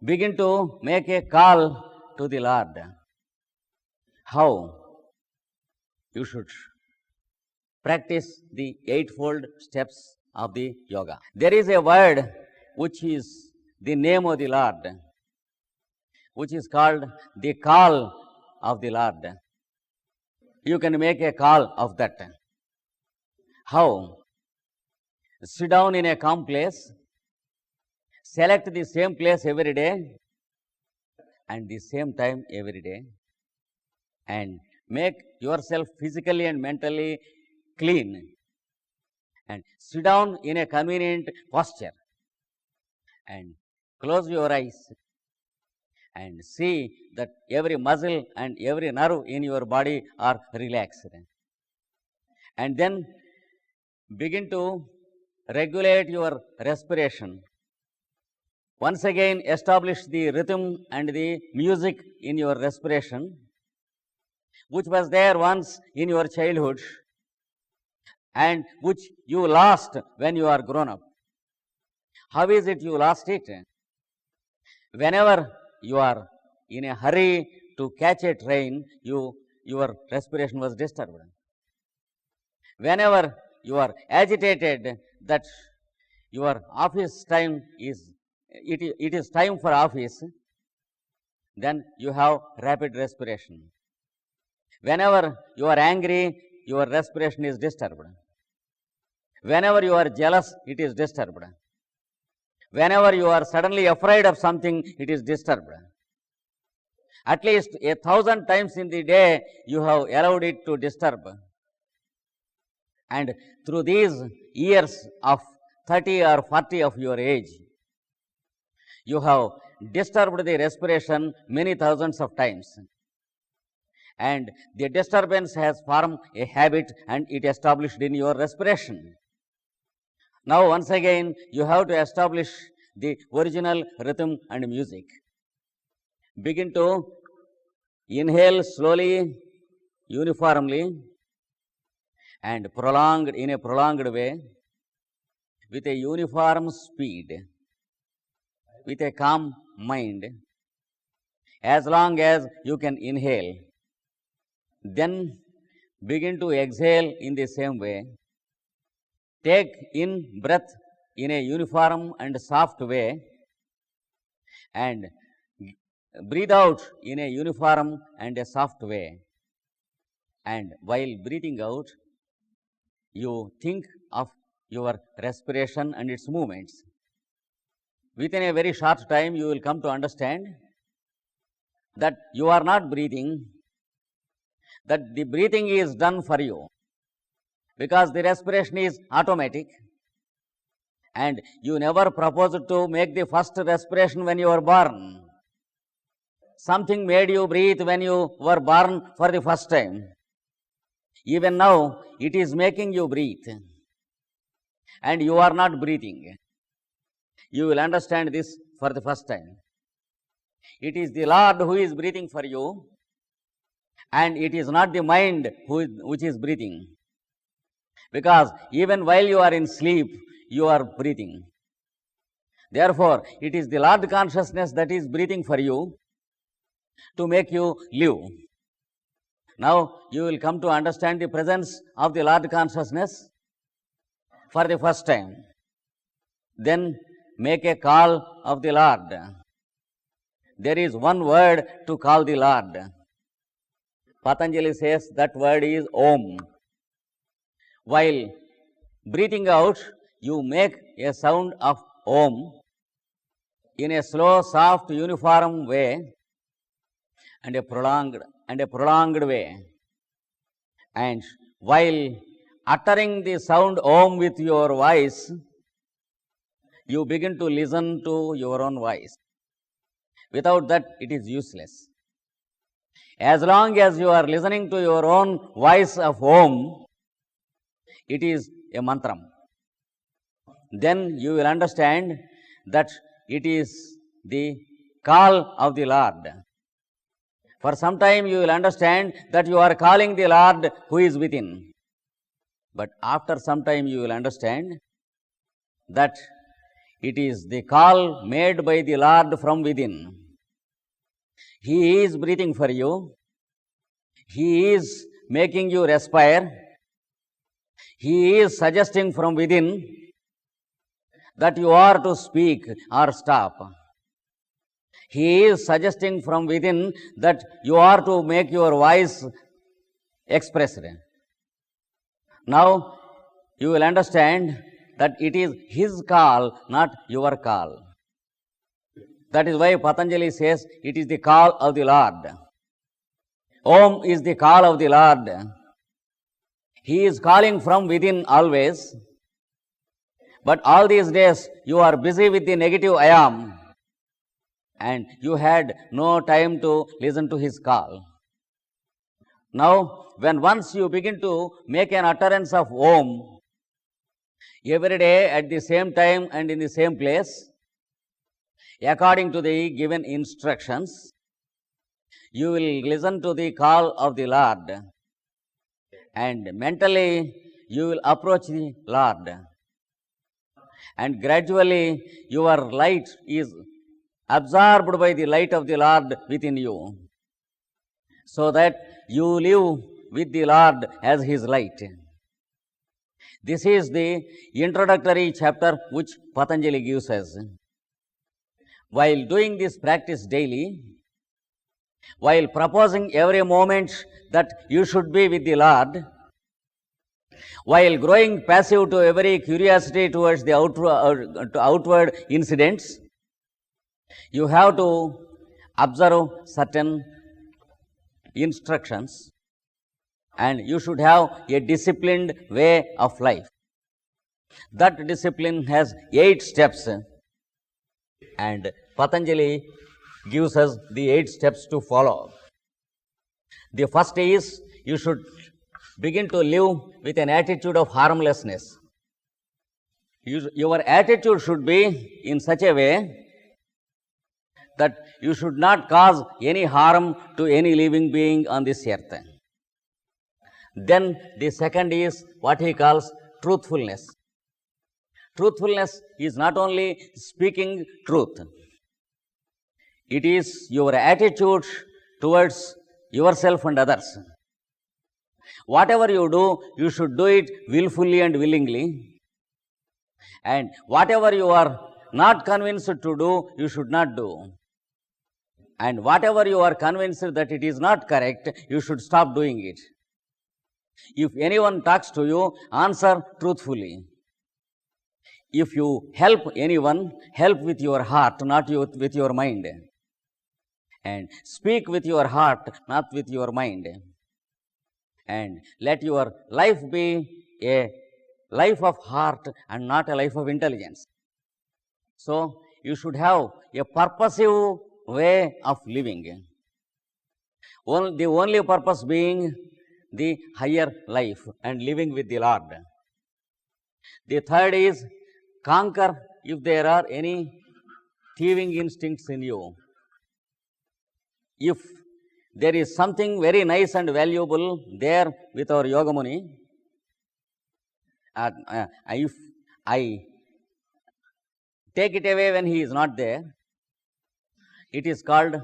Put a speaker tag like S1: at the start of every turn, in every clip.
S1: begin to make a call to the Lord. How? You should practice the eightfold steps of the yoga. There is a word which is the name of the Lord, which is called the call of the Lord. You can make a call of that. How? Sit down in a calm place, select the same place every day and the same time every day, and make yourself physically and mentally clean, and sit down in a convenient posture and close your eyes and see that every muscle and every nerve in your body are relaxed, and then begin to regulate your respiration. Once again establish the rhythm and the music in your respiration, which was there once in your childhood and which you lost when you are grown up. How is it you lost it? Whenever you are in a hurry to catch a train, your respiration was disturbed. Whenever you are agitated that your office time is, it is time for office, then you have rapid respiration. Whenever you are angry, your respiration is disturbed. Whenever you are jealous, it is disturbed. Whenever you are suddenly afraid of something, it is disturbed. At least 1,000 times in the day, you have allowed it to disturb. And through these years of 30 or 40 of your age, you have disturbed the respiration many thousands of times. And the disturbance has formed a habit and it established in your respiration. Now once again you have to establish the original rhythm and music. Begin to inhale slowly, uniformly, and in a prolonged way, with a uniform speed, with a calm mind, as long as you can inhale. Then begin to exhale in the same way. Take in breath in a uniform and soft way and breathe out in a uniform and a soft way. And while breathing out, you think of your respiration and its movements. Within a very short time, you will come to understand that you are not breathing, that the breathing is done for you, because the respiration is automatic, and you never proposed to make the first respiration when you were born. Something made you breathe when you were born for the first time. Even now, it is making you breathe, and you are not breathing. You will understand this for the first time. It is the Lord who is breathing for you, and it is not the mind which is breathing. Because even while you are in sleep, you are breathing. Therefore, it is the Lord consciousness that is breathing for you to make you live. Now, you will come to understand the presence of the Lord consciousness for the first time. Then make a call of the Lord. There is one word to call the Lord. Patanjali says that word is Om. While breathing out, you make a sound of Om in a slow, soft, uniform way and a prolonged way. And while uttering the sound Om with your voice, you begin to listen to your own voice. Without that, it is useless. As long as you are listening to your own voice of Om, it is a mantra. Then you will understand that it is the call of the Lord. For some time you will understand that you are calling the Lord who is within. But after some time you will understand that It is the call made by the Lord from within. He is breathing for you. He is making you respire. He is suggesting from within that you are to speak or stop. He is suggesting from within that you are to make your voice expressed. Now you will understand that it is his call, not your call. That is why Patanjali says it is the call of the Lord. Om is the call of the Lord. He is calling from within always. But all these days you are busy with the negative I am, and you had no time to listen to his call. Now, when once you begin to make an utterance of Om every day at the same time and in the same place, according to the given instructions, you will listen to the call of the Lord, and mentally you will approach the Lord. And gradually your light is absorbed by the light of the Lord within you, so that you live with the Lord as his light. This is the introductory chapter which Patanjali gives us. While doing this practice daily, while proposing every moment that you should be with the Lord, while growing passive to every curiosity towards the outward incidents, you have to observe certain instructions, and you should have a disciplined way of life. That discipline has 8 steps, and Patanjali gives us the 8 steps to follow. The first is you should begin to live with an attitude of harmlessness. Your attitude should be in such a way that you should not cause any harm to any living being on this earth. Then the second is what he calls truthfulness. Truthfulness is not only speaking truth, it is your attitude towards yourself and others. Whatever you do, you should do it willfully and willingly. And whatever you are not convinced to do, you should not do. And whatever you are convinced that it is not correct, you should stop doing it. If anyone talks to you, answer truthfully. If you help anyone, help with your heart, not with your mind. And speak with your heart, not with your mind. And let your life be a life of heart and not a life of intelligence. So, you should have a purposive way of living. The only purpose being the higher life and living with the Lord. The third is conquer if there are any thieving instincts in you. If there is something very nice and valuable there with our Yogamuni, if I take it away when he is not there, it is called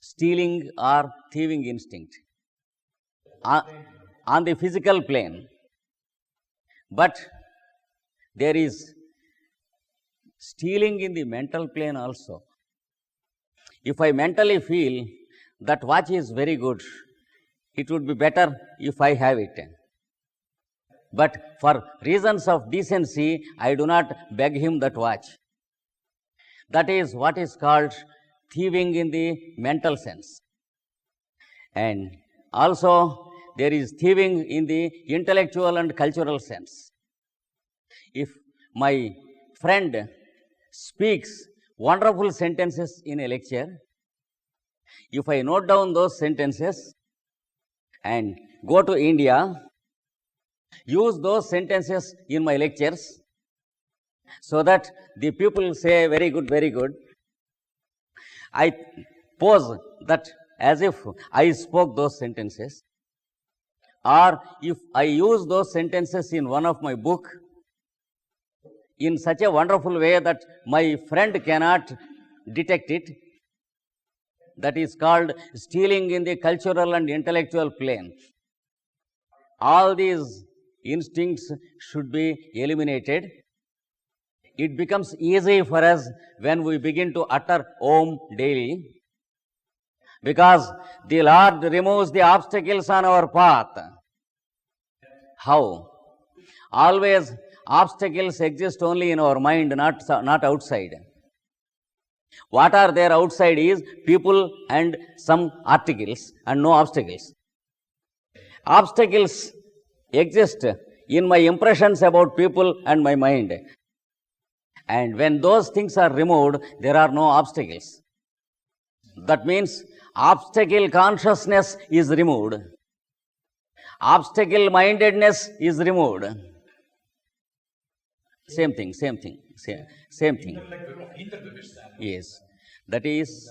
S1: stealing or thieving instinct on the physical plane. But there is stealing in the mental plane also. If I mentally feel that watch is very good, it would be better if I have it. But for reasons of decency, I do not beg him that watch. That is what is called thieving in the mental sense. And also there is thieving in the intellectual and cultural sense. If my friend speaks wonderful sentences in a lecture, if I note down those sentences and go to India, use those sentences in my lectures, so that the people say very good, very good, I pose that as if I spoke those sentences, or if I use those sentences in one of my book, in such a wonderful way that my friend cannot detect it. That is called stealing in the cultural and intellectual plane. All these instincts should be eliminated. It becomes easy for us when we begin to utter Om daily, because the Lord removes the obstacles on our path. How? Always obstacles exist only in our mind, not outside. What are there outside is people and some articles and no obstacles. Obstacles exist in my impressions about people and my mind. And when those things are removed, there are no obstacles. That means obstacle consciousness is removed. Obstacle mindedness is removed. Same thing. Yes. That is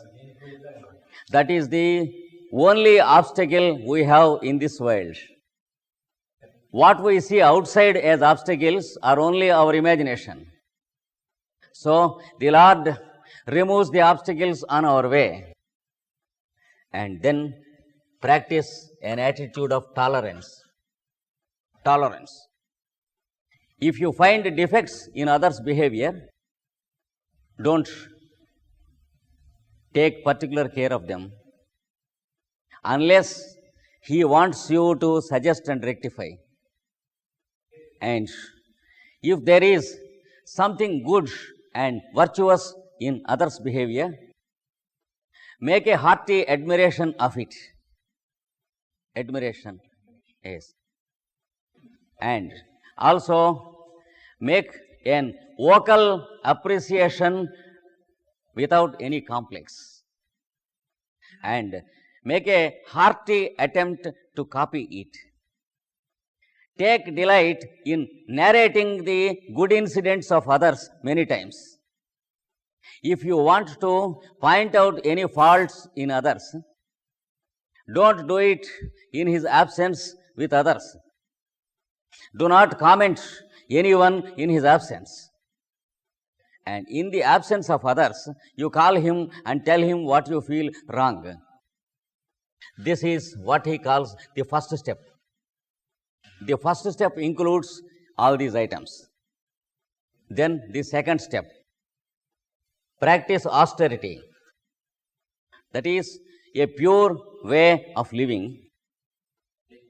S1: the only obstacle we have in this world. What we see outside as obstacles are only our imagination. So, the Lord removes the obstacles on our way, and then practice an attitude of tolerance. Tolerance. If you find defects in others' behavior, don't take particular care of them unless he wants you to suggest and rectify. And if there is something good and virtuous in others' behavior, make a hearty admiration of it. Admiration, yes. And also make an vocal appreciation without any complex. And make a hearty attempt to copy it. Take delight in narrating the good incidents of others many times. If you want to point out any faults in others, don't do it in his absence with others. Do not comment anyone in his absence. And in the absence of others, you call him and tell him what you feel wrong. This is what he calls the first step. The first step includes all these items. Then the second step, practice austerity. That is a pure way of living,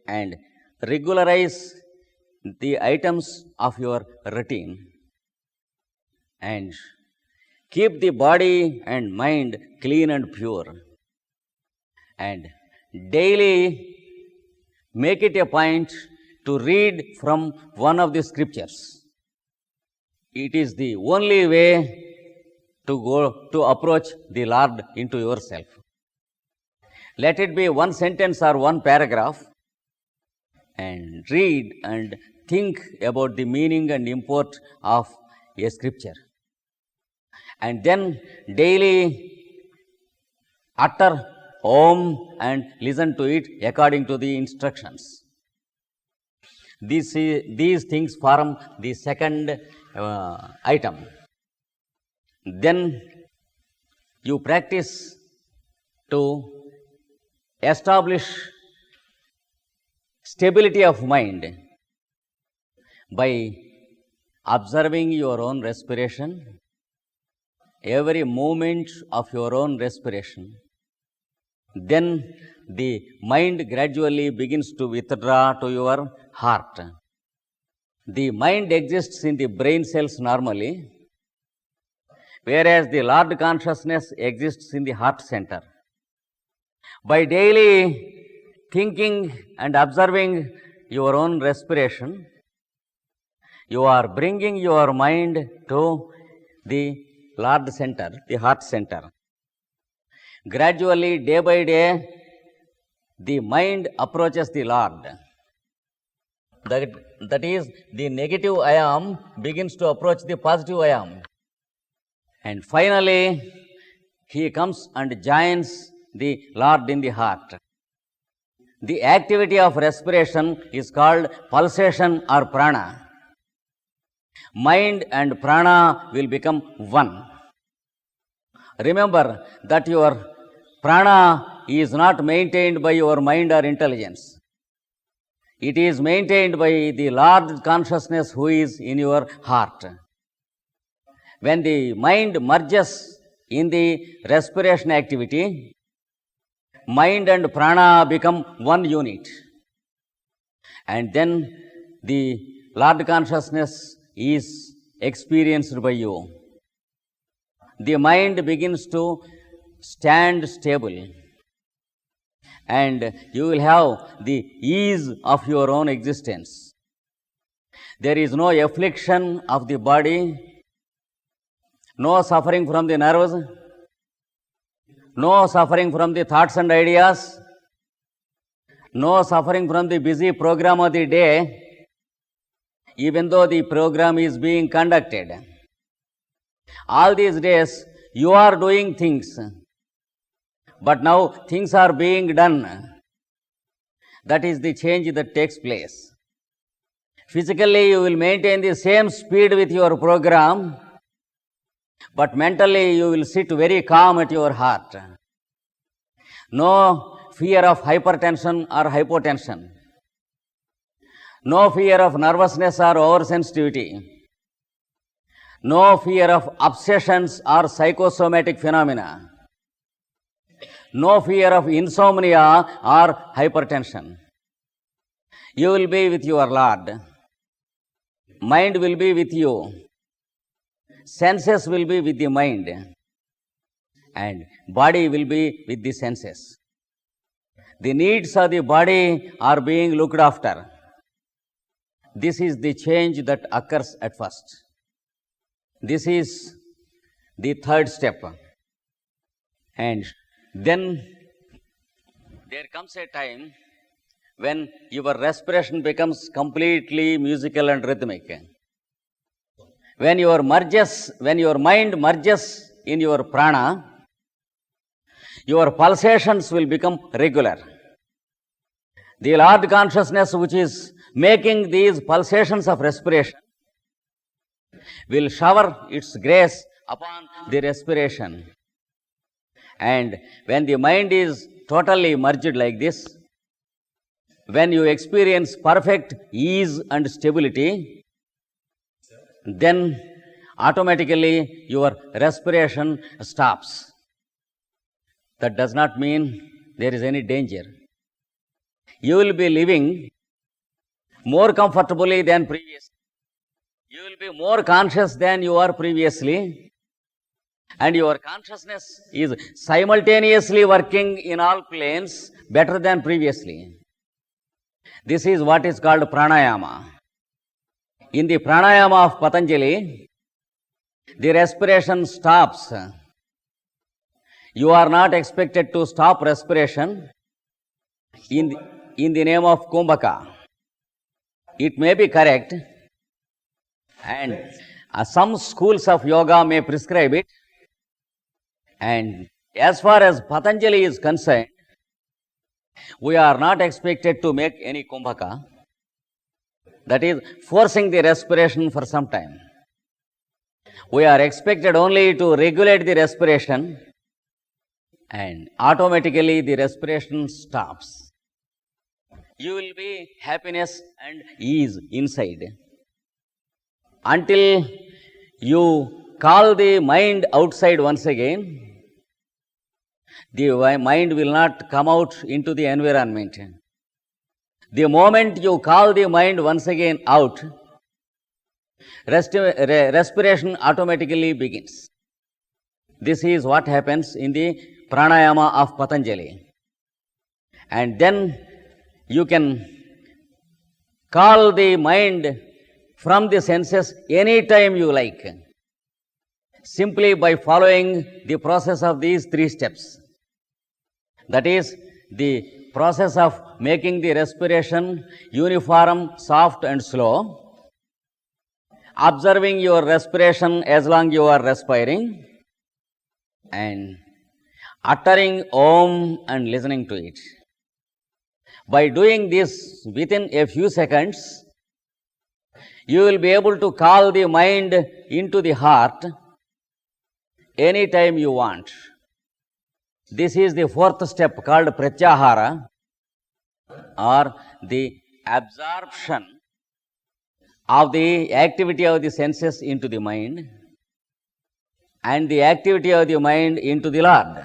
S1: and regularize the items of your routine, and keep the body and mind clean and pure, and daily make it a point to read from one of the scriptures. It is the only way to approach the Lord into yourself. Let it be one sentence or one paragraph, and read and think about the meaning and import of a scripture. And then daily utter Om and listen to it according to the instructions. These things form the second item. Then you practice to establish stability of mind by observing your own respiration, every movement of your own respiration. Then the mind gradually begins to withdraw to your heart. The mind exists in the brain cells normally, whereas the Lord consciousness exists in the heart center. By daily thinking and observing your own respiration, you are bringing your mind to the Lord center, the heart center. Gradually, day by day, the mind approaches the Lord. That is, the negative I am begins to approach the positive I am. And finally, he comes and joins the Lord in the heart. The activity of respiration is called pulsation or prana. Mind and prana will become one. Remember that your prana is not maintained by your mind or intelligence. It is maintained by the Lord consciousness who is in your heart. When the mind merges in the respiration activity, mind and prana become one unit. And then the Lord consciousness is experienced by you. The mind begins to stand stable, and you will have the ease of your own existence. There is no affliction of the body, no suffering from the nerves, no suffering from the thoughts and ideas, no suffering from the busy program of the day, even though the program is being conducted. All these days you are doing things, but now things are being done. That is the change that takes place. Physically you will maintain the same speed with your program, but mentally you will sit very calm at your heart. No fear of hypertension or hypotension. No fear of nervousness or oversensitivity. No fear of obsessions or psychosomatic phenomena. No fear of insomnia or hypertension. You will be with your Lord. Mind will be with you. Senses will be with the mind. And body will be with the senses. The needs of the body are being looked after. This is the change that occurs at first. This is the third step. And then there comes a time when your respiration becomes completely musical and rhythmic. When your mind merges in your prana, your pulsations will become regular. The Lord consciousness, which is making these pulsations of respiration, will shower its grace upon the respiration. And when the mind is totally merged like this, when you experience perfect ease and stability, then automatically your respiration stops. That does not mean there is any danger. You will be living more comfortably than previously. You will be more conscious than you are previously, and your consciousness is simultaneously working in all planes better than previously. This is what is called pranayama. In the pranayama of Patanjali, the respiration stops. You are not expected to stop respiration in the name of Kumbhaka. It may be correct, and some schools of yoga may prescribe it. And as far as Patanjali is concerned, we are not expected to make any Kumbhaka, that is, forcing the respiration for some time. We are expected only to regulate the respiration, and automatically the respiration stops. You will be happiness and ease inside. Until you call the mind outside once again, the mind will not come out into the environment. The moment you call the mind once again out, respiration automatically begins. This is what happens in the pranayama of Patanjali. And then you can call the mind from the senses anytime you like, simply by following the process of these three steps. That is, the process of making the respiration uniform, soft and slow, observing your respiration as long you are respiring, and uttering Om and listening to it. By doing this within a few seconds, You will be able to call the mind into the heart anytime you want. This is the fourth step called pratyahara, or the absorption of the activity of the senses into the mind and the activity of the mind into the Lord.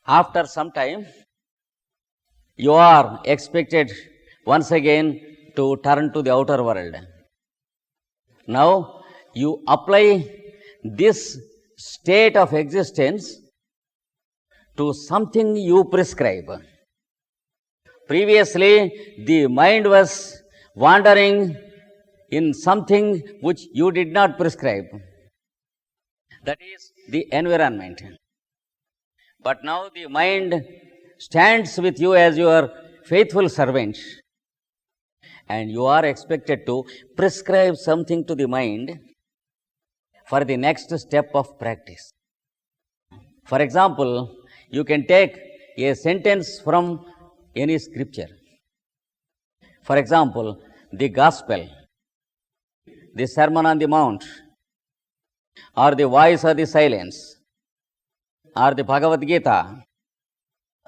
S1: After some time, you are expected once again to turn to the outer world. Now, you apply this state of existence to something you prescribe. Previously, the mind was wandering in something which you did not prescribe. That is the environment. But now the mind stands with you as your faithful servant, and you are expected to prescribe something to the mind for the next step of practice. For example, you can take a sentence from any scripture. For example, the Gospel, the Sermon on the Mount, or the Voice of the Silence, or the Bhagavad Gita,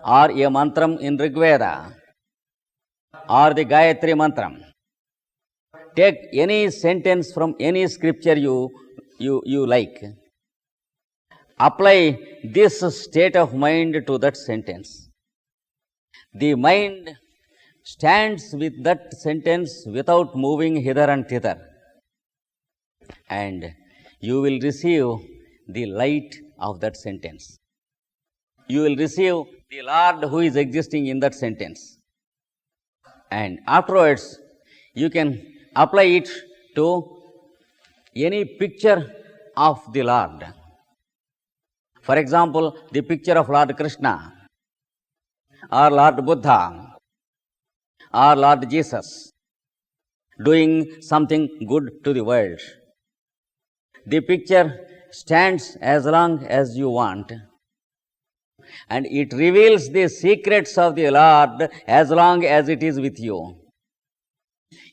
S1: or a mantram in Rig Veda, or the Gayatri mantram. Take any sentence from any scripture you like. Apply this state of mind to that sentence. The mind stands with that sentence without moving hither and thither, and you will receive the light of that sentence. You will receive the Lord who is existing in that sentence. And afterwards, you can apply it to any picture of the Lord. For example, the picture of Lord Krishna, or Lord Buddha, or Lord Jesus doing something good to the world. The picture stands as long as you want, and it reveals the secrets of the Lord as long as it is with you.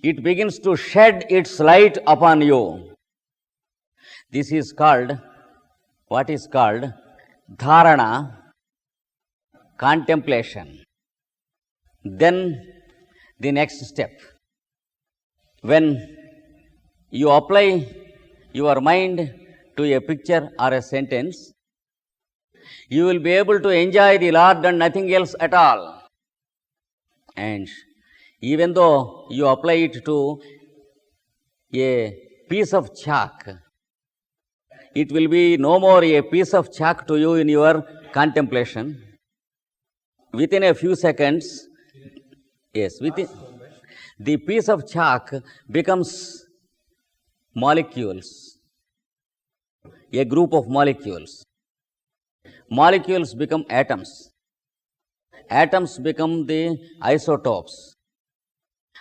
S1: It begins to shed its light upon you. This is called, what is called, dharana, contemplation. Then the next step, when you apply your mind to a picture or a sentence, you will be able to enjoy the Lord and nothing else at all. And even though you apply it to a piece of chalk, it will be no more a piece of chalk to you in your contemplation. Within a few seconds, the piece of chalk becomes molecules, a group of molecules. Molecules become atoms. Atoms become the isotopes.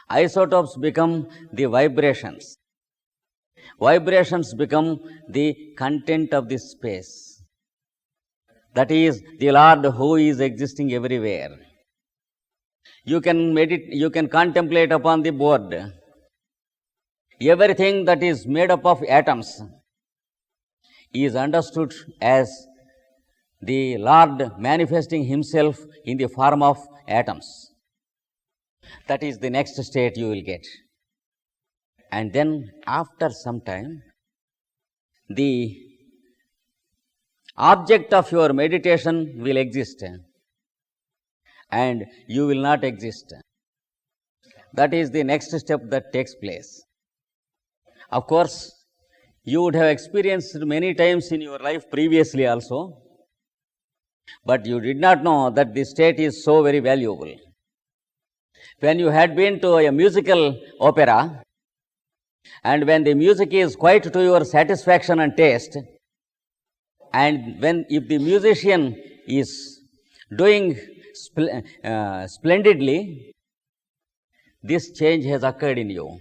S1: Isotopes become the vibrations. Vibrations become the content of the space. That is the Lord who is existing everywhere. You can meditate, you can contemplate upon the board. Everything that is made up of atoms is understood as the Lord manifesting Himself in the form of atoms. That is the next state you will get. And then after some time, the object of your meditation will exist, and you will not exist. That is the next step that takes place. Of course, you would have experienced many times in your life previously also, but you did not know that this state is so very valuable. When you had been to a musical opera, and when the music is quite to your satisfaction and taste, and if the musician is doing splendidly, this change has occurred in you.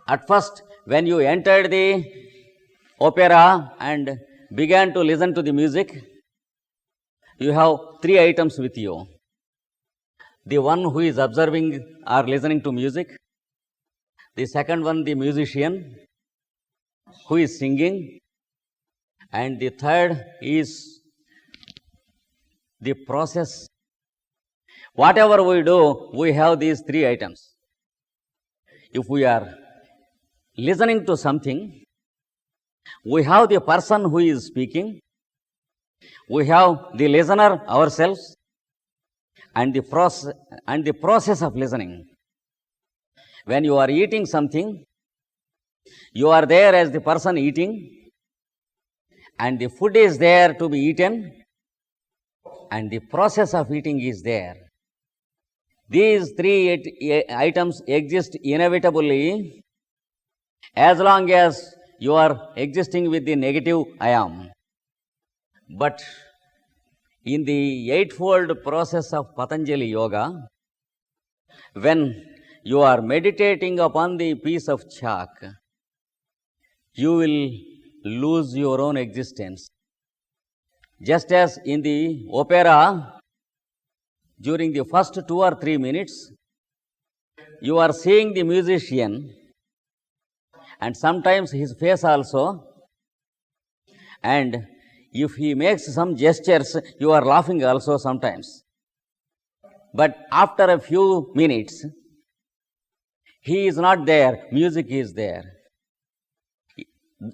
S1: At first, when you entered the opera and began to listen to the music, you have three items with you. The one who is observing or listening to music, The second one, the musician who is singing. And the third is the process. Whatever we do, we have these three items. If we are listening to something, we have the person who is speaking, we have the listener ourselves, and the process of listening. When you are eating something, you are there as the person eating, and the food is there to be eaten, and the process of eating is there. These three items exist inevitably as long as you are existing with the negative I am. But in the eightfold process of Patanjali Yoga, when you are meditating upon the piece of chalk, you will lose your own existence. Just as in the opera, during the first 2 or 3 minutes, you are seeing the musician and sometimes his face also, and if he makes some gestures, you are laughing also sometimes. But after a few minutes, he is not there, music is there.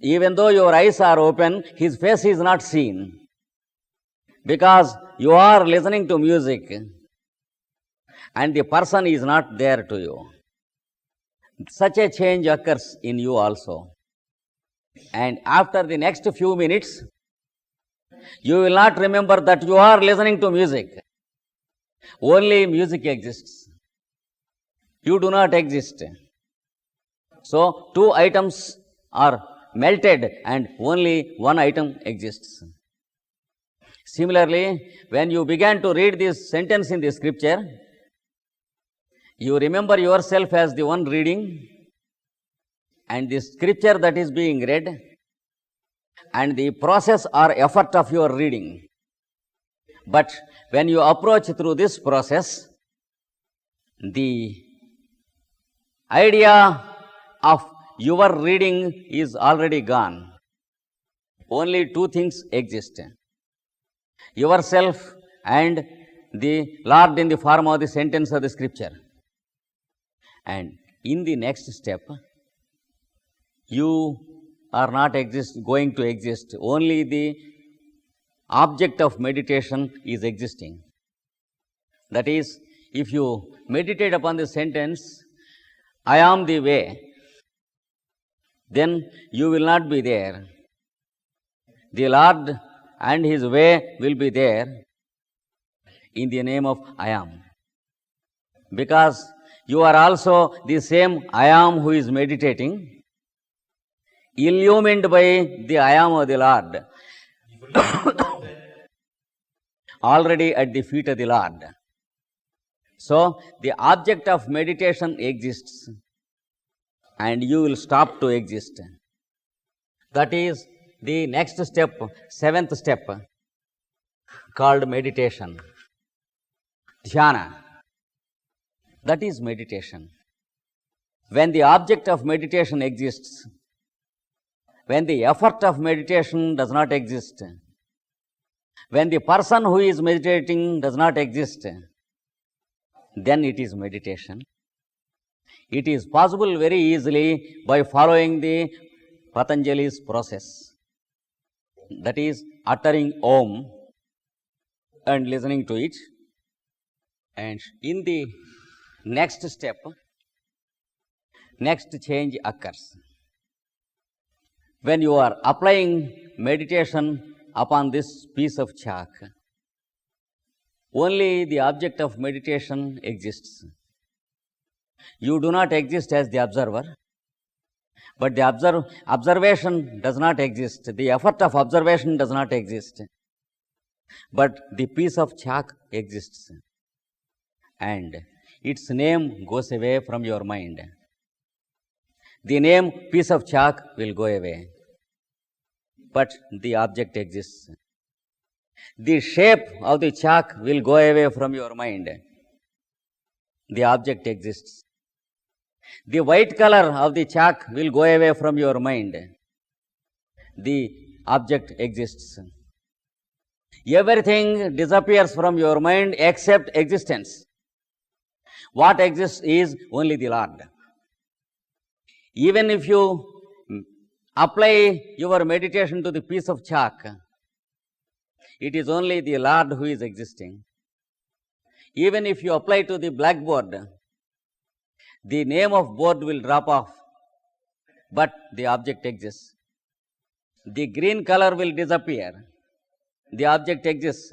S1: Even though your eyes are open, his face is not seen, because you are listening to music and the person is not there to you. Such a change occurs in you also. And after the next few minutes, you will not remember that you are listening to music. Only music exists. You do not exist. So, two items are melted and only one item exists. Similarly, when you began to read this sentence in the scripture, you remember yourself as the one reading and the scripture that is being read and the process or effort of your reading. But when you approach through this process, the idea of your reading is already gone. Only two things exist: yourself and the Lord in the form of the sentence of the scripture. And in the next step, you are not going to exist. Only the object of meditation is existing. That is, if you meditate upon the sentence, I am the way, then you will not be there. The Lord and His way will be there in the name of I am. Because you are also the same I am who is meditating, illumined by the I am of the Lord, already at the feet of the Lord. So, the object of meditation exists and you will stop to exist. That is the next step, seventh step, called meditation, dhyana. That is meditation. When the object of meditation exists, when the effort of meditation does not exist, when the person who is meditating does not exist, then it is meditation. It is possible very easily by following the Patanjali's process. That is, uttering Om and listening to it. And in the next step, next change occurs. When you are applying meditation upon this piece of chalk, only the object of meditation exists. You do not exist as the observer, but the observation does not exist. The effort of observation does not exist, but the piece of chalk exists. And its name goes away from your mind. The name piece of chalk will go away, but the object exists. The shape of the chalk will go away from your mind. The object exists. The white color of the chalk will go away from your mind. The object exists. Everything disappears from your mind except existence. What exists is only the Lord. Even if you apply your meditation to the piece of chalk, it is only the Lord who is existing. Even if you apply to the blackboard, the name of board will drop off, but the object exists. The green color will disappear, the object exists.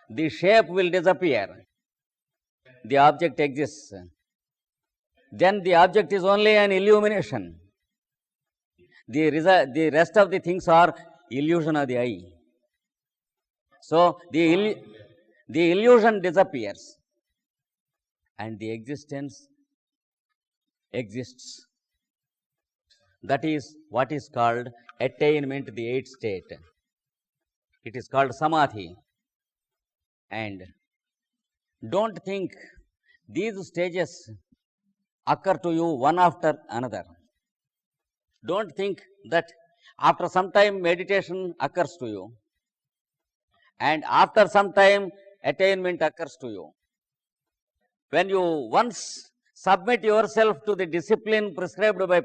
S1: The shape will disappear, the object exists. Then the object is only an illumination. The rest of the things are illusion of the eye. So the illusion disappears and the existence exists. That is what is called attainment, the eighth state. It is called samadhi. And don't think these stages occur to you one after another. Don't think that after some time meditation occurs to you and after some time attainment occurs to you. When you once submit yourself to the discipline prescribed by